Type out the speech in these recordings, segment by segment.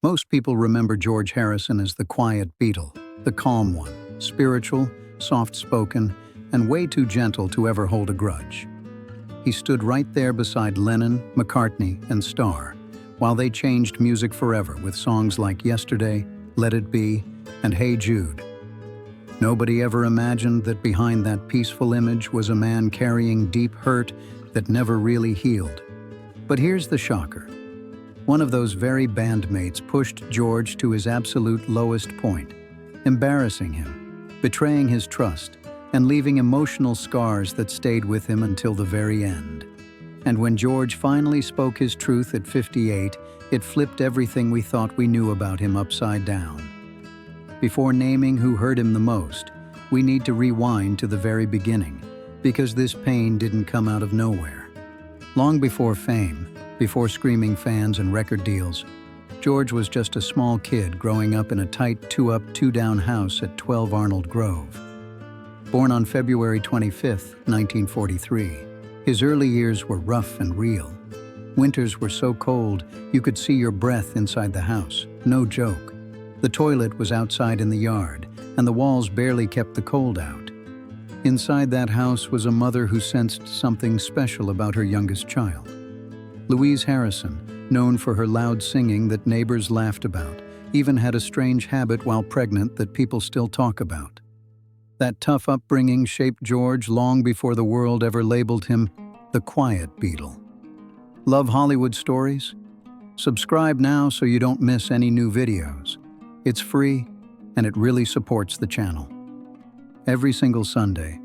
Most people remember George Harrison as the quiet Beatle, the calm one, spiritual, soft-spoken, and way too gentle to ever hold a grudge. He stood right there beside Lennon, McCartney, and Starr, while they changed music forever with songs like Yesterday, Let It Be, and Hey Jude. Nobody ever imagined that behind that peaceful image was a man carrying deep hurt that never really healed. But here's the shocker. One of those very bandmates pushed George to his absolute lowest point, embarrassing him, betraying his trust, and leaving emotional scars that stayed with him until the very end. And when George finally spoke his truth at 58, it flipped everything we thought we knew about him upside down. Before naming who hurt him the most, we need to rewind to the very beginning, because this pain didn't come out of nowhere. Long before fame, before screaming fans and record deals, George was just a small kid growing up in a tight two-up, two-down house at 12 Arnold Grove. Born on February 25, 1943, his early years were rough and real. Winters were so cold you could see your breath inside the house, no joke. The toilet was outside in the yard, and the walls barely kept the cold out. Inside that house was a mother who sensed something special about her youngest child. Louise Harrison, known for her loud singing that neighbors laughed about, even had a strange habit while pregnant that people still talk about. That tough upbringing shaped George long before the world ever labeled him the quiet Beatle. Love Hollywood stories? Subscribe now so you don't miss any new videos. It's free, and it really supports the channel. Every single Sunday,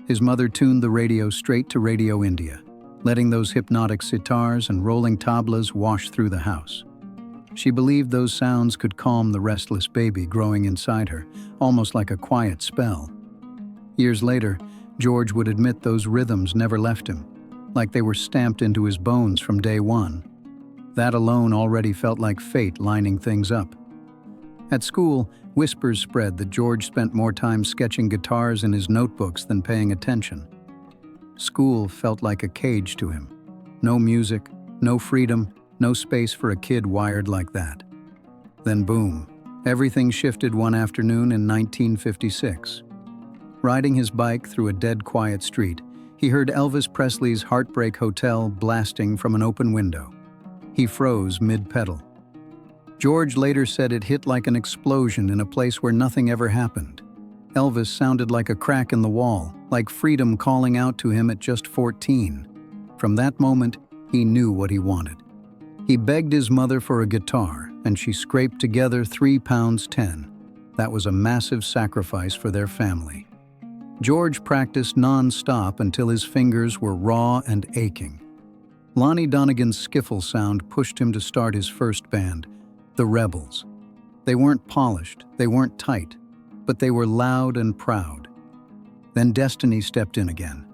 his mother tuned the radio straight to Radio India, letting those hypnotic sitars and rolling tablas wash through the house. She believed those sounds could calm the restless baby growing inside her, almost like a quiet spell. Years later, George would admit those rhythms never left him, like they were stamped into his bones from day one. That alone already felt like fate lining things up. At school, whispers spread that George spent more time sketching guitars in his notebooks than paying attention. School felt like a cage to him. No music, no freedom, no space for a kid wired like that. Then boom, everything shifted one afternoon in 1956. Riding his bike through a dead quiet street, he heard Elvis Presley's Heartbreak Hotel blasting from an open window. He froze mid-pedal. George later said it hit like an explosion in a place where nothing ever happened. Elvis sounded like a crack in the wall, like freedom calling out to him at just 14. From that moment, he knew what he wanted. He begged his mother for a guitar, and she scraped together £3.10. That was a massive sacrifice for their family. George practiced non-stop until his fingers were raw and aching. Lonnie Donegan's skiffle sound pushed him to start his first band, the Rebels. They weren't polished, they weren't tight, but they were loud and proud. Then destiny stepped in again.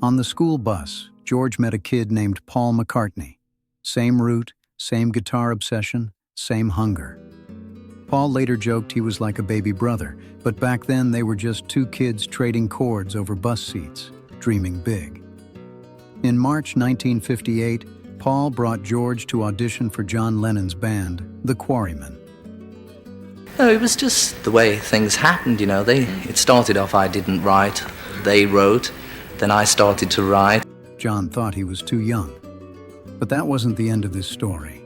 On the school bus, George met a kid named Paul McCartney. Same route, same guitar obsession, same hunger. Paul later joked he was like a baby brother, but back then they were just two kids trading chords over bus seats, dreaming big. In March 1958, Paul brought George to audition for John Lennon's band, The Quarrymen. No, it was just the way things happened, you know. It started off I didn't write, they wrote, then I started to write. John thought he was too young. But that wasn't the end of this story.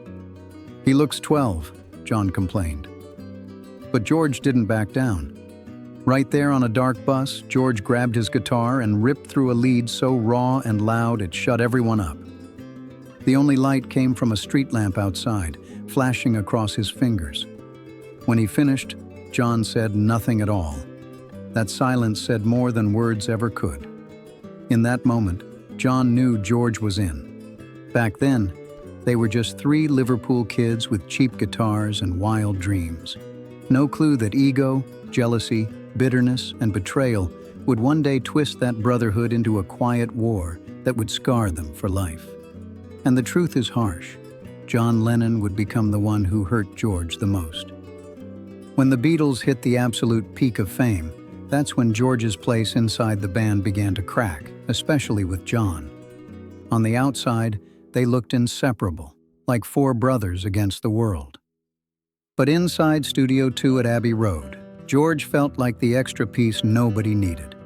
He looks 12, John complained. But George didn't back down. Right there on a dark bus, George grabbed his guitar and ripped through a lead so raw and loud it shut everyone up. The only light came from a street lamp outside, flashing across his fingers. When he finished, John said nothing at all. That silence said more than words ever could. In that moment, John knew George was in. Back then, they were just three Liverpool kids with cheap guitars and wild dreams. No clue that ego, jealousy, bitterness, and betrayal would one day twist that brotherhood into a quiet war that would scar them for life. And the truth is harsh. John Lennon would become the one who hurt George the most. When the Beatles hit the absolute peak of fame, that's when George's place inside the band began to crack, especially with John. On the outside, they looked inseparable, like four brothers against the world. But inside Studio 2 at Abbey Road, George felt like the extra piece nobody needed.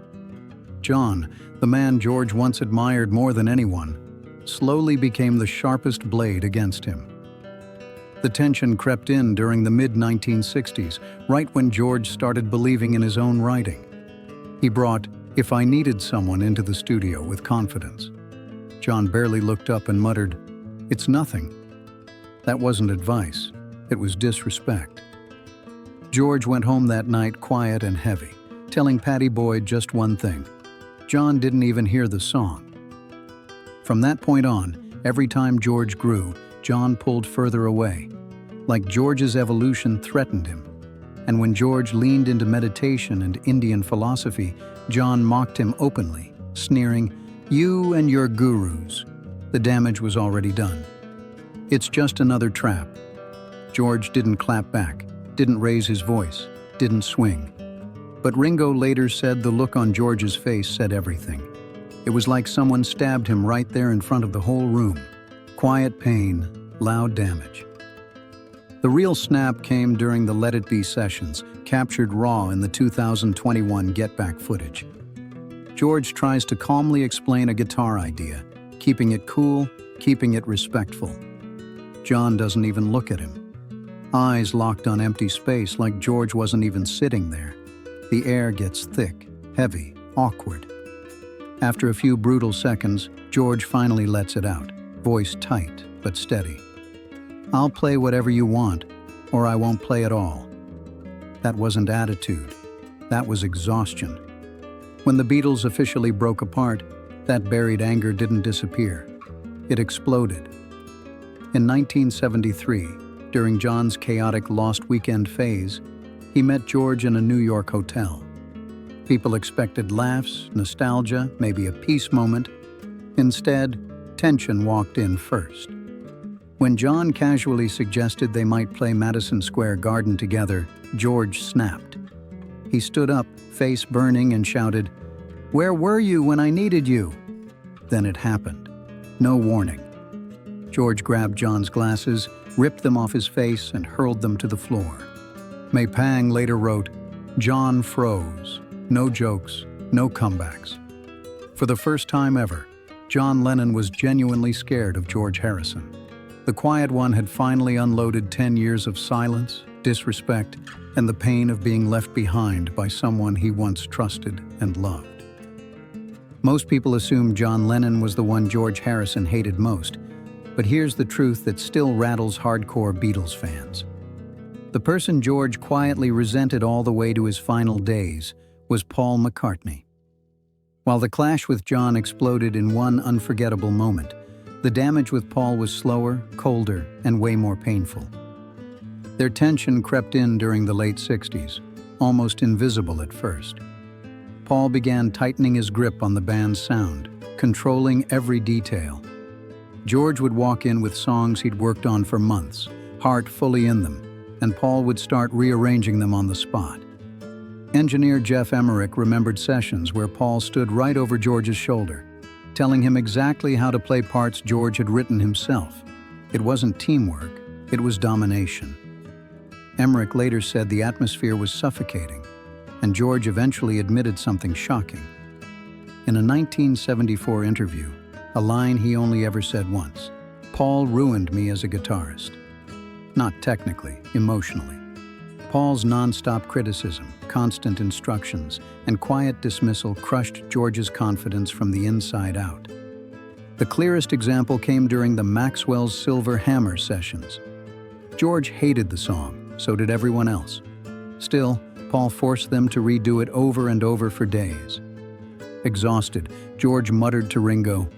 John, the man George once admired more than anyone, slowly became the sharpest blade against him. The tension crept in during the mid-1960s, right when George started believing in his own writing. He brought "If I Needed Someone" into the studio with confidence. John barely looked up and muttered, "It's nothing." That wasn't advice, it was disrespect. George went home that night quiet and heavy, telling Patty Boyd just one thing: John didn't even hear the song. From that point on, every time George grew, John pulled further away, like George's evolution threatened him. And when George leaned into meditation and Indian philosophy, John mocked him openly, sneering, "You and your gurus." The damage was already done. "It's just another trap." George didn't clap back, didn't raise his voice, didn't swing. But Ringo later said the look on George's face said everything. It was like someone stabbed him right there in front of the whole room. Quiet pain, loud damage. The real snap came during the Let It Be sessions, captured raw in the 2021 Get Back footage. George tries to calmly explain a guitar idea, keeping it cool, keeping it respectful. John doesn't even look at him. Eyes locked on empty space like George wasn't even sitting there. The air gets thick, heavy, awkward. After a few brutal seconds, George finally lets it out, voice tight but steady. "I'll play whatever you want, or I won't play at all." That wasn't attitude. That was exhaustion. When the Beatles officially broke apart, that buried anger didn't disappear. It exploded. In 1973, during John's chaotic Lost Weekend phase, he met George in a New York hotel. People expected laughs, nostalgia, maybe a peace moment. Instead, tension walked in first. When John casually suggested they might play Madison Square Garden together, George snapped. He stood up, face burning, and shouted, "Where were you when I needed you?" Then it happened. No warning. George grabbed John's glasses, ripped them off his face, and hurled them to the floor. May Pang later wrote, "John froze. No jokes, no comebacks." For the first time ever, John Lennon was genuinely scared of George Harrison. The quiet one had finally unloaded 10 years of silence, disrespect, and the pain of being left behind by someone he once trusted and loved. Most people assume John Lennon was the one George Harrison hated most, but here's the truth that still rattles hardcore Beatles fans. The person George quietly resented all the way to his final days was Paul McCartney. While the clash with John exploded in one unforgettable moment, the damage with Paul was slower, colder, and way more painful. Their tension crept in during the late 60s, almost invisible at first. Paul began tightening his grip on the band's sound, controlling every detail. George would walk in with songs he'd worked on for months, heart fully in them, and Paul would start rearranging them on the spot. Engineer Jeff Emmerich remembered sessions where Paul stood right over George's shoulder, telling him exactly how to play parts George had written himself. It wasn't teamwork, it was domination. Emmerich later said the atmosphere was suffocating, and George eventually admitted something shocking. In a 1974 interview, a line he only ever said once, "Paul ruined me as a guitarist." Not technically, emotionally. Paul's non-stop criticism, constant instructions, and quiet dismissal crushed George's confidence from the inside out. The clearest example came during the Maxwell's Silver Hammer sessions. George hated the song, so did everyone else. Still, Paul forced them to redo it over and over for days. Exhausted, George muttered to Ringo,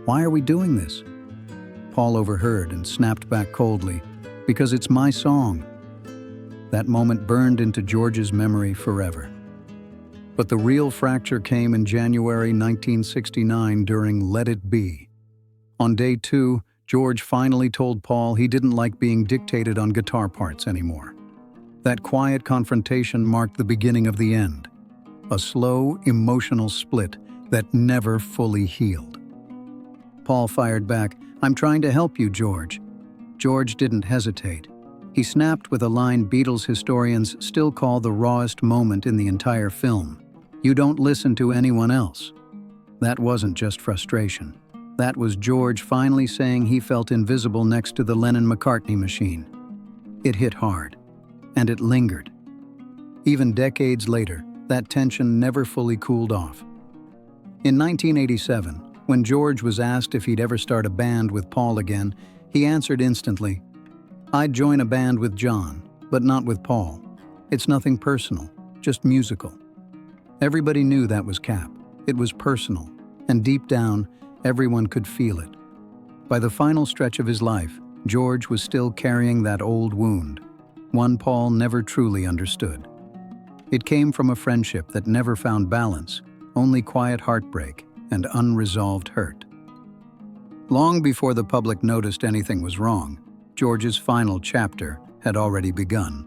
"Why are we doing this?" Paul overheard and snapped back coldly, "Because it's my song." That moment burned into George's memory forever. But the real fracture came in January 1969 during Let It Be. On day 2, George finally told Paul he didn't like being dictated on guitar parts anymore. That quiet confrontation marked the beginning of the end, a slow, emotional split that never fully healed. Paul fired back, "I'm trying to help you, George." George didn't hesitate. He snapped with a line Beatles historians still call the rawest moment in the entire film. "You don't listen to anyone else." That wasn't just frustration. That was George finally saying he felt invisible next to the Lennon-McCartney machine. It hit hard, and it lingered. Even decades later, that tension never fully cooled off. In 1987, when George was asked if he'd ever start a band with Paul again, he answered instantly, "I'd join a band with John, but not with Paul. It's nothing personal, just musical." Everybody knew that was cap. It was personal, and deep down, everyone could feel it. By the final stretch of his life, George was still carrying that old wound, one Paul never truly understood. It came from a friendship that never found balance, only quiet heartbreak and unresolved hurt. Long before the public noticed anything was wrong, George's final chapter had already begun.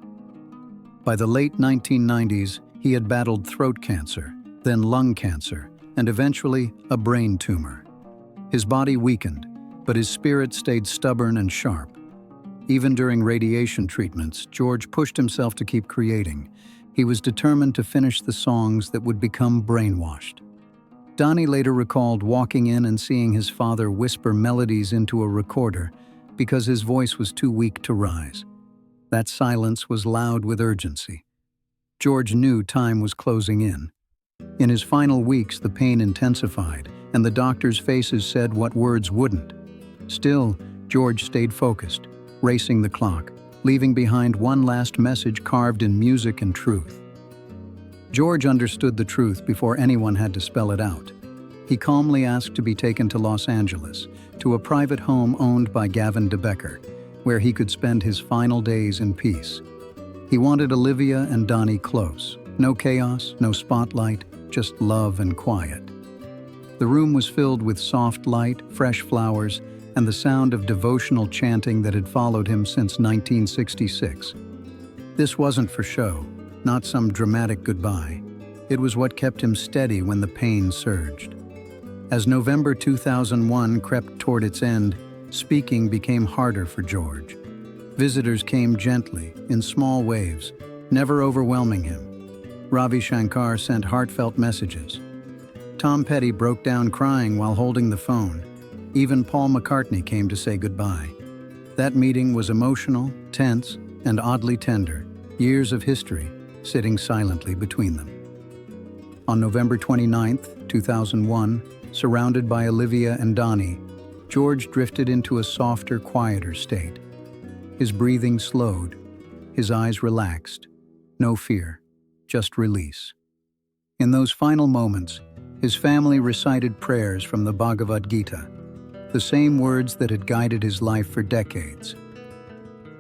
By the late 1990s, he had battled throat cancer, then lung cancer, and eventually a brain tumor. His body weakened, but his spirit stayed stubborn and sharp. Even during radiation treatments, George pushed himself to keep creating. He was determined to finish the songs that would become brainwashed. Donnie later recalled walking in and seeing his father whisper melodies into a recorder because his voice was too weak to rise. That silence was loud with urgency. George knew time was closing in. In his final weeks, the pain intensified, and the doctors' faces said what words wouldn't. Still, George stayed focused, racing the clock, leaving behind one last message carved in music and truth. George understood the truth before anyone had to spell it out. He calmly asked to be taken to Los Angeles, to a private home owned by Gavin DeBecker, where he could spend his final days in peace. He wanted Olivia and Donnie close. No chaos, no spotlight, just love and quiet. The room was filled with soft light, fresh flowers, and the sound of devotional chanting that had followed him since 1966. This wasn't for show, not some dramatic goodbye. It was what kept him steady when the pain surged. As November 2001 crept toward its end, speaking became harder for George. Visitors came gently, in small waves, never overwhelming him. Ravi Shankar sent heartfelt messages. Tom Petty broke down crying while holding the phone. Even Paul McCartney came to say goodbye. That meeting was emotional, tense, and oddly tender, years of history sitting silently between them. On November 29, 2001, surrounded by Olivia and Donnie, George drifted into a softer, quieter state. His breathing slowed, his eyes relaxed. No fear, just release. In those final moments, his family recited prayers from the Bhagavad Gita, the same words that had guided his life for decades.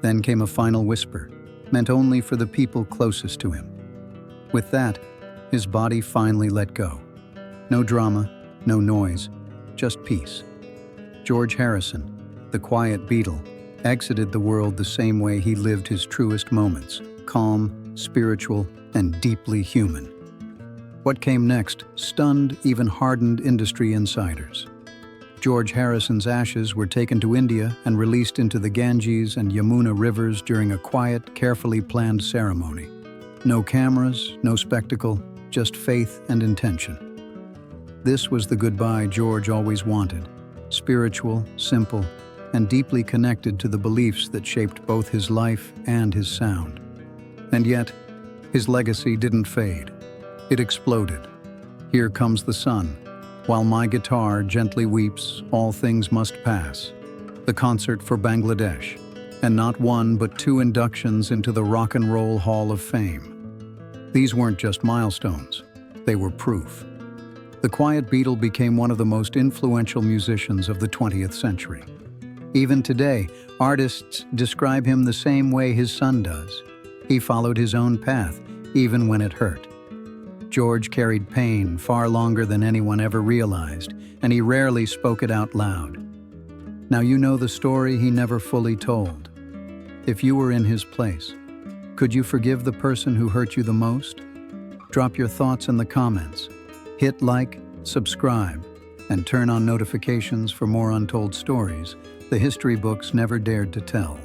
Then came a final whisper, meant only for the people closest to him. With that, his body finally let go. No drama, no noise, just peace. George Harrison, the quiet Beatle, exited the world the same way he lived his truest moments, calm, spiritual, and deeply human. What came next stunned even hardened industry insiders. George Harrison's ashes were taken to India and released into the Ganges and Yamuna rivers during a quiet, carefully planned ceremony. No cameras, no spectacle, just faith and intention. This was the goodbye George always wanted, spiritual, simple, and deeply connected to the beliefs that shaped both his life and his sound. And yet, his legacy didn't fade. It exploded. Here comes the sun. While my guitar gently weeps, all things must pass. The concert for Bangladesh, and not one but 2 inductions into the Rock and Roll Hall of Fame. These weren't just milestones, they were proof. The quiet Beatle became one of the most influential musicians of the 20th century. Even today, artists describe him the same way his son does. He followed his own path, even when it hurt. George carried pain far longer than anyone ever realized, and he rarely spoke it out loud. Now you know the story he never fully told. If you were in his place, could you forgive the person who hurt you the most? Drop your thoughts in the comments. Hit like, subscribe, and turn on notifications for more untold stories the history books never dared to tell.